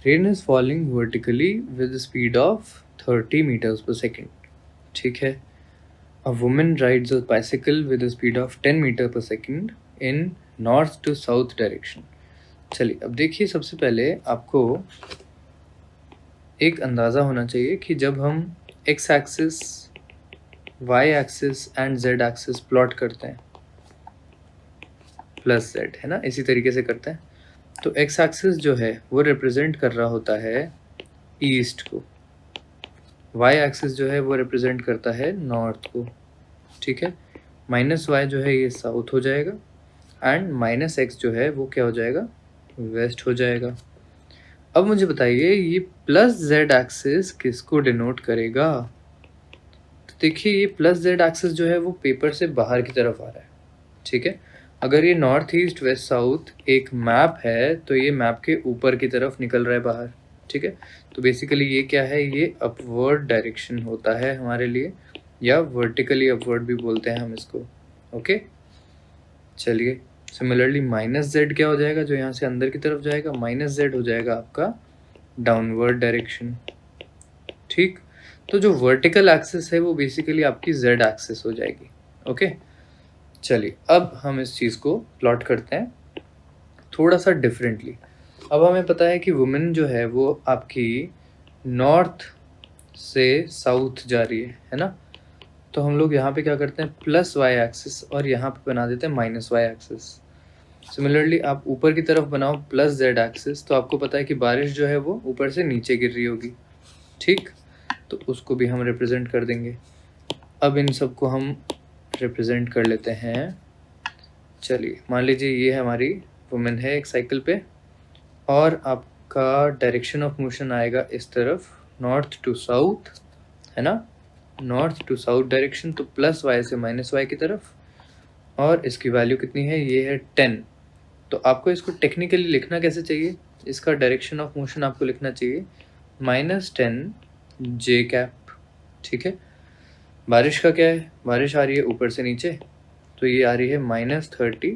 Rain is falling vertically with speed of 30 metres per second. ठीक है। A woman rides a bicycle with speed of 10 metre per second in north to south direction. चलिए अब देखिए, सबसे पहले आपको एक अंदाज़ा होना चाहिए कि जब हम X axis, Y axis and Z axis plot करते हैं, प्लस जेड है ना, इसी तरीके से करते हैं, तो एक्स एक्सिस जो है वो रिप्रेजेंट कर रहा होता है ईस्ट को, वाई एक्सिस जो है वो रिप्रेजेंट करता है नॉर्थ को। ठीक है। माइनस वाई जो है ये साउथ हो जाएगा एंड माइनस एक्स जो है वो क्या हो जाएगा, वेस्ट हो जाएगा। अब मुझे बताइए ये प्लस जेड एक्सिस किसको डिनोट करेगा? तो देखिए ये प्लस जेड एक्सिस जो है वो पेपर से बाहर की तरफ आ रहा है। ठीक है। अगर ये नॉर्थ ईस्ट वेस्ट साउथ एक मैप है तो ये मैप के ऊपर की तरफ निकल रहा है बाहर। ठीक है। तो बेसिकली ये क्या है, ये अपवर्ड डायरेक्शन होता है हमारे लिए, या वर्टिकली अपवर्ड भी बोलते हैं हम इसको। ओके। चलिए सिमिलरली माइनस जेड क्या हो जाएगा, जो यहाँ से अंदर की तरफ जाएगा, माइनस जेड हो जाएगा आपका डाउनवर्ड डायरेक्शन। ठीक। तो जो वर्टिकल एक्सिस है वो बेसिकली आपकी जेड एक्सिस हो जाएगी। ओके। चलिए अब हम इस चीज़ को प्लॉट करते हैं थोड़ा सा डिफरेंटली। अब हमें पता है कि वुमेन जो है वो आपकी नॉर्थ से साउथ जा रही है ना। तो हम लोग यहाँ पे क्या करते हैं, प्लस वाई एक्सिस और यहाँ पे बना देते हैं माइनस वाई एक्सिस। सिमिलरली आप ऊपर की तरफ बनाओ प्लस जेड एक्सिस, तो आपको पता है कि बारिश जो है वो ऊपर से नीचे गिर रही होगी। ठीक। तो उसको भी हम रिप्रेजेंट कर देंगे। अब इन सबको हम रिप्रेजेंट कर लेते हैं। चलिए मान लीजिए ये है हमारी वुमेन है एक साइकिल पे, और आपका डायरेक्शन ऑफ मोशन आएगा इस तरफ, नॉर्थ टू साउथ है ना, नॉर्थ टू साउथ डायरेक्शन, तो प्लस वाई से माइनस वाई की तरफ। और इसकी वैल्यू कितनी है, ये है 10। तो आपको इसको टेक्निकली लिखना कैसे चाहिए, इसका डायरेक्शन ऑफ मोशन आपको लिखना चाहिए -10 जे कैप। ठीक है। बारिश का क्या है, बारिश आ रही है ऊपर से नीचे, तो ये आ रही है -30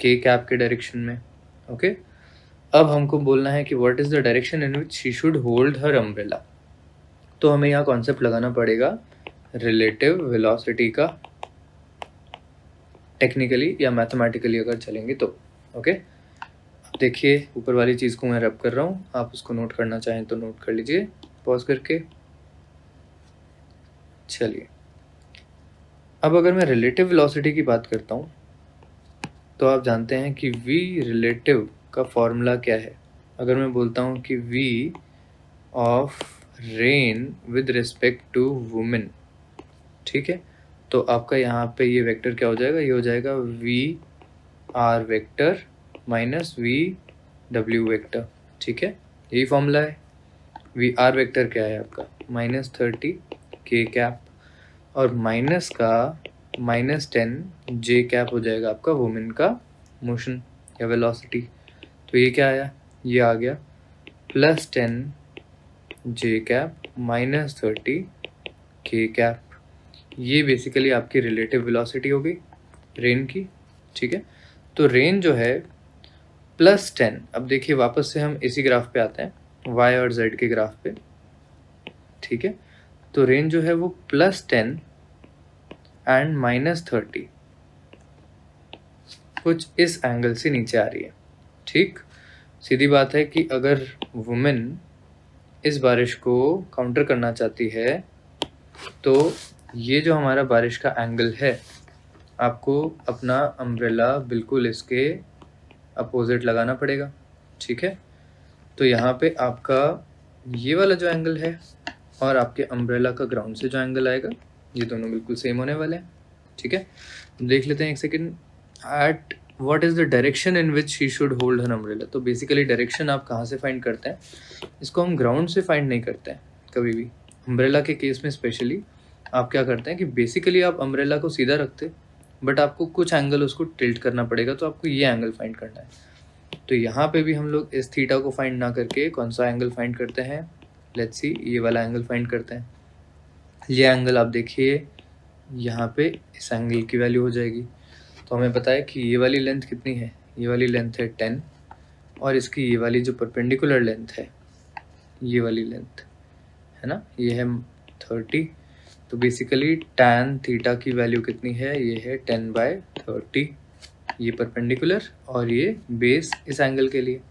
के कैप के डायरेक्शन में। ओके। अब हमको बोलना है कि what is the direction in which she should hold her umbrella. तो हमें यहाँ कॉन्सेप्ट लगाना पड़ेगा रिलेटिव वेलोसिटी का, टेक्निकली या मैथमेटिकली अगर चलेंगे तो। ओके। अब देखिए ऊपर वाली चीज़ को मैं रब कर रहा हूँ, आप उसको नोट करना चाहें तो नोट कर लीजिए पॉज करके। चलिए अब अगर मैं रिलेटिव वेलोसिटी की बात करता हूँ तो आप जानते हैं कि v रिलेटिव का फॉर्मूला क्या है। अगर मैं बोलता हूँ कि v of rain with respect to women, ठीक है, तो आपका यहाँ पे ये वेक्टर क्या हो जाएगा, ये हो जाएगा v r vector minus v w vector. ठीक है, यही फॉर्मूला है। v r वेक्टर क्या है आपका -30 k कैप, और माइनस का -10 जे कैप हो जाएगा आपका वुमेन का मोशन या वेलोसिटी। तो ये क्या आया, ये आ गया +10 जे कैप -30 के कैप। ये बेसिकली आपकी रिलेटिव वेलोसिटी हो गई रेन की। ठीक है। तो रेन जो है +10, अब देखिए वापस से हम इसी ग्राफ पे आते हैं, y और z के ग्राफ पे। ठीक है। तो रेन जो है वो +10 एंड -30 कुछ इस एंगल से नीचे आ रही है। ठीक। सीधी बात है कि अगर वुमेन इस बारिश को काउंटर करना चाहती है तो ये जो हमारा बारिश का एंगल है, आपको अपना अम्ब्रेला बिल्कुल इसके अपोजिट लगाना पड़ेगा। ठीक है। तो यहाँ पे आपका ये वाला जो एंगल है और आपके अम्ब्रेला का ग्राउंड से जो एंगल आएगा, ये दोनों बिल्कुल सेम होने वाले हैं। ठीक है। देख लेते हैं एक second, at what is the direction in which she should hold her umbrella. तो बेसिकली डायरेक्शन आप कहाँ से फाइंड करते हैं, इसको हम ग्राउंड से फाइंड नहीं करते हैं कभी भी। अम्ब्रेला के केस में स्पेशली आप क्या करते हैं कि बेसिकली आप अम्ब्रेला को सीधा रखते, बट आपको कुछ एंगल उसको टिल्ट करना पड़ेगा, तो आपको ये एंगल फाइंड करना है। तो यहाँ पे भी हम लोग इस थीटा को फाइंड ना करके कौन सा एंगल फाइंड करते हैं, लेट्स सी, ये वाला एंगल फाइंड करते हैं। ये एंगल आप देखिए यहाँ पे इस एंगल की वैल्यू हो जाएगी। तो हमें पता है कि ये वाली लेंथ कितनी है, ये वाली लेंथ है 10, और इसकी ये वाली जो परपेंडिकुलर लेंथ है ये वाली लेंथ है ना, ये है 30। तो बेसिकली tan थीटा की वैल्यू कितनी है, ये है 10/30, ये परपेंडिकुलर और ये बेस इस एंगल के लिए।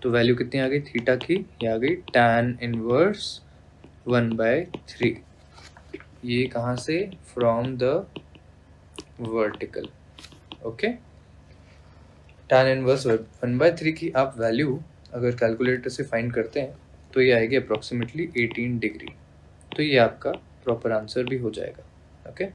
तो वैल्यू कितनी आ गई थीटा की, ये आ गई tan इनवर्स 1/3। ये कहाँ से, from the vertical. Okay, tan inverse 1/3 की आप वैल्यू अगर कैलकुलेटर से फाइंड करते हैं तो ये आएगी अप्रॉक्सीमेटली 18 डिग्री। तो ये आपका प्रॉपर आंसर भी हो जाएगा। ओके।